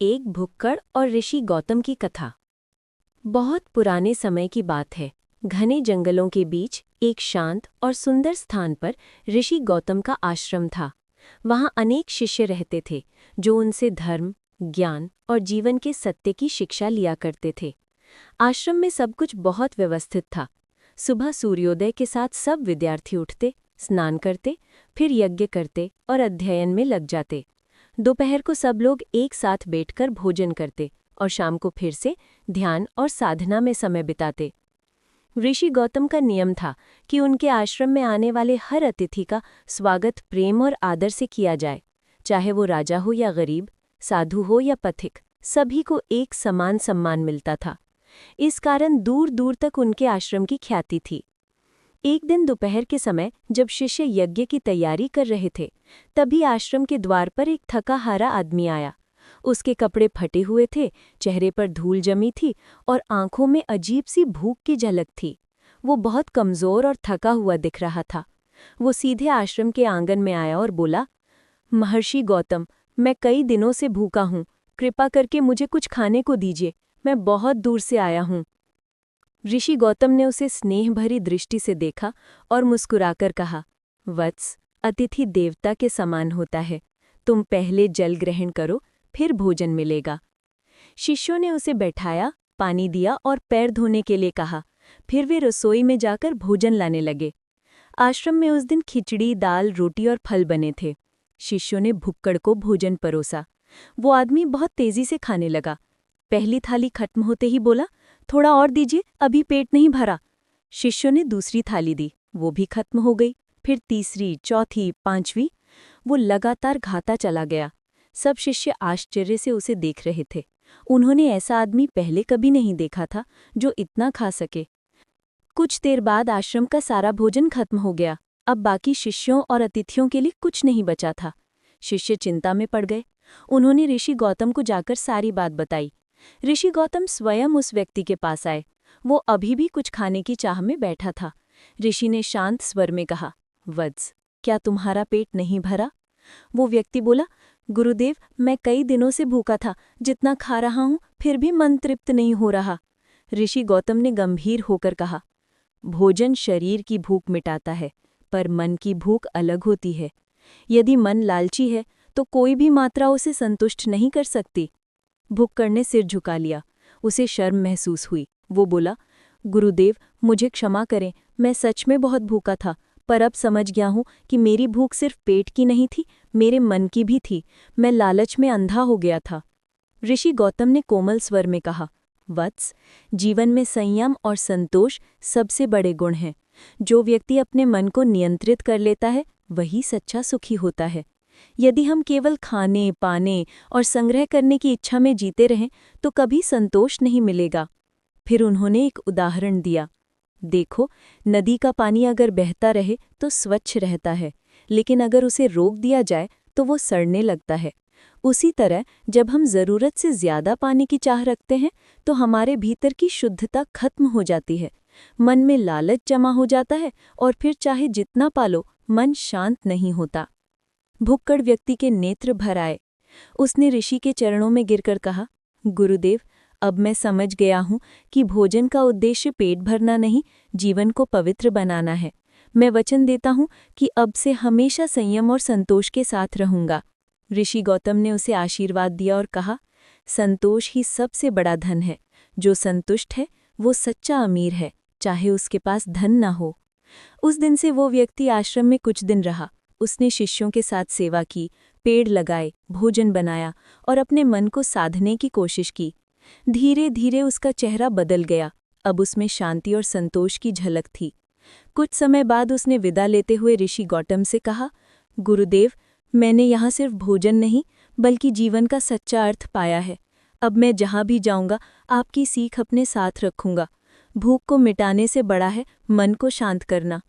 एक भुक्कड़ और ऋषि गौतम की कथा। बहुत पुराने समय की बात है। घने जंगलों के बीच एक शांत और सुंदर स्थान पर ऋषि गौतम का आश्रम था। वहाँ अनेक शिष्य रहते थे जो उनसे धर्म, ज्ञान और जीवन के सत्य की शिक्षा लिया करते थे। आश्रम में सब कुछ बहुत व्यवस्थित था। सुबह सूर्योदय के साथ सब विद्यार्थी उठते, स्नान करते, फिर यज्ञ करते और अध्ययन में लग जाते। दोपहर को सब लोग एक साथ बैठकर भोजन करते और शाम को फिर से ध्यान और साधना में समय बिताते। ऋषि गौतम का नियम था कि उनके आश्रम में आने वाले हर अतिथि का स्वागत प्रेम और आदर से किया जाए, चाहे वो राजा हो या गरीब, साधु हो या पथिक, सभी को एक समान सम्मान मिलता था। इस कारण दूर दूर तक उनके आश्रम की ख्याति थी। एक दिन दोपहर के समय जब शिष्य यज्ञ की तैयारी कर रहे थे, तभी आश्रम के द्वार पर एक थका हारा आदमी आया। उसके कपड़े फटे हुए थे, चेहरे पर धूल जमी थी और आंखों में अजीब सी भूख की झलक थी। वो बहुत कमजोर और थका हुआ दिख रहा था। वो सीधे आश्रम के आंगन में आया और बोला, महर्षि गौतम, मैं कई दिनों से भूखा हूँ, कृपा करके मुझे कुछ खाने को दीजिए, मैं बहुत दूर से आया हूँ। ऋषि गौतम ने उसे स्नेह भरी दृष्टि से देखा और मुस्कुराकर कहा, वत्स, अतिथि देवता के समान होता है। तुम पहले जल ग्रहण करो, फिर भोजन मिलेगा। शिष्यों ने उसे बैठाया, पानी दिया और पैर धोने के लिए कहा। फिर वे रसोई में जाकर भोजन लाने लगे। आश्रम में उस दिन खिचड़ी, दाल, रोटी और फल बने थे। शिष्यों ने भुक्कड़ को भोजन परोसा। वो आदमी बहुत तेजी से खाने लगा। पहली थाली खत्म होते ही बोला, थोड़ा और दीजिए, अभी पेट नहीं भरा। शिष्यों ने दूसरी थाली दी, वो भी खत्म हो गई। फिर तीसरी, चौथी, पांचवी। वो लगातार खाता चला गया। सब शिष्य आश्चर्य से उसे देख रहे थे। उन्होंने ऐसा आदमी पहले कभी नहीं देखा था जो इतना खा सके। कुछ देर बाद आश्रम का सारा भोजन खत्म हो गया। अब बाकी शिष्यों और अतिथियों के लिए कुछ नहीं बचा था। शिष्य चिंता में पड़ गए। उन्होंने ऋषि गौतम को जाकर सारी बात बताई। ऋषि गौतम स्वयं उस व्यक्ति के पास आए। वो अभी भी कुछ खाने की चाह में बैठा था। ऋषि ने शांत स्वर में कहा, वत्स, क्या तुम्हारा पेट नहीं भरा? वो व्यक्ति बोला, गुरुदेव, मैं कई दिनों से भूखा था, जितना खा रहा हूं फिर भी मन तृप्त नहीं हो रहा। ऋषि गौतम ने गंभीर होकर कहा, भोजन शरीर की भूख मिटाता है, पर मन की भूख अलग होती है। यदि मन लालची है तो कोई भी मात्रा उसे संतुष्ट नहीं कर सकती। भुक्कड़ ने सिर झुका लिया। उसे शर्म महसूस हुई। वो बोला, गुरुदेव, मुझे क्षमा करें, मैं सच में बहुत भूखा था, पर अब समझ गया हूँ कि मेरी भूख सिर्फ पेट की नहीं थी, मेरे मन की भी थी। मैं लालच में अंधा हो गया था। ऋषि गौतम ने कोमल स्वर में कहा, वत्स, जीवन में संयम और संतोष सबसे बड़े गुण हैं। जो व्यक्ति अपने मन को नियंत्रित कर लेता है, वही सच्चा सुखी होता है। यदि हम केवल खाने, पाने और संग्रह करने की इच्छा में जीते रहें तो कभी संतोष नहीं मिलेगा। फिर उन्होंने एक उदाहरण दिया, देखो, नदी का पानी अगर बहता रहे तो स्वच्छ रहता है, लेकिन अगर उसे रोक दिया जाए तो वो सड़ने लगता है। उसी तरह जब हम ज़रूरत से ज़्यादा पानी की चाह रखते हैं तो हमारे भीतर की शुद्धता खत्म हो जाती है, मन में लालच जमा हो जाता है और फिर चाहे जितना पालो, मन शांत नहीं होता। भुक्कड़ व्यक्ति के नेत्र भर आए। उसने ऋषि के चरणों में गिरकर कहा, गुरुदेव, अब मैं समझ गया हूँ कि भोजन का उद्देश्य पेट भरना नहीं, जीवन को पवित्र बनाना है। मैं वचन देता हूँ कि अब से हमेशा संयम और संतोष के साथ रहूंगा। ऋषि गौतम ने उसे आशीर्वाद दिया और कहा, संतोष ही सबसे बड़ा धन है। जो संतुष्ट है वो सच्चा अमीर है, चाहे उसके पास धन न हो। उस दिन से वो व्यक्ति आश्रम में कुछ दिन रहा। उसने शिष्यों के साथ सेवा की, पेड़ लगाए, भोजन बनाया और अपने मन को साधने की कोशिश की। धीरे धीरे उसका चेहरा बदल गया। अब उसमें शांति और संतोष की झलक थी। कुछ समय बाद उसने विदा लेते हुए ऋषि गौतम से कहा, गुरुदेव, मैंने यहाँ सिर्फ भोजन नहीं बल्कि जीवन का सच्चा अर्थ पाया है। अब मैं जहाँ भी जाऊँगा आपकी सीख अपने साथ रखूँगा। भूख को मिटाने से बड़ा है मन को शांत करना।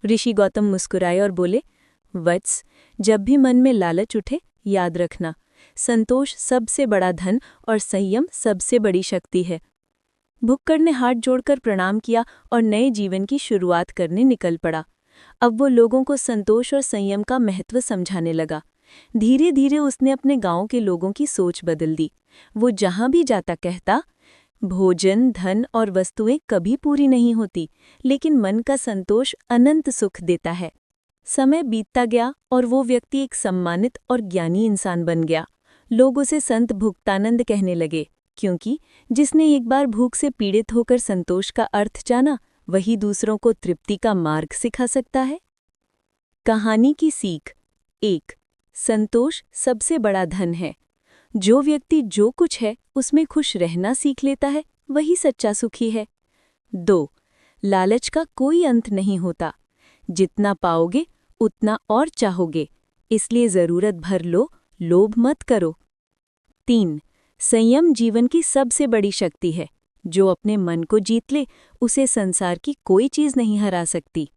ऋषि गौतम मुस्कुराए और बोले, वत्स, जब भी मन में लालच उठे, याद रखना, संतोष सबसे बड़ा धन और संयम सबसे बड़ी शक्ति है। भुक्कड़ ने हाथ जोड़कर प्रणाम किया और नए जीवन की शुरुआत करने निकल पड़ा। अब वो लोगों को संतोष और संयम का महत्व समझाने लगा। धीरे धीरे उसने अपने गांव के लोगों की सोच बदल दी। वो जहां भी जाता कहता, भोजन, धन और वस्तुएं कभी पूरी नहीं होती, लेकिन मन का संतोष अनंत सुख देता है। समय बीतता गया और वो व्यक्ति एक सम्मानित और ज्ञानी इंसान बन गया। लोग उसे संत भुक्तानंद कहने लगे, क्योंकि जिसने एक बार भूख से पीड़ित होकर संतोष का अर्थ जाना, वही दूसरों को तृप्ति का मार्ग सिखा सकता है। कहानी की सीख 1। संतोष सबसे बड़ा धन है। जो व्यक्ति जो कुछ है उसमें खुश रहना सीख लेता है, वही सच्चा सुखी है। 2। लालच का कोई अंत नहीं होता। जितना पाओगे उतना और चाहोगे, इसलिए जरूरत भर लो, लोभ मत करो। 3। संयम जीवन की सबसे बड़ी शक्ति है। जो अपने मन को जीत ले, उसे संसार की कोई चीज नहीं हरा सकती।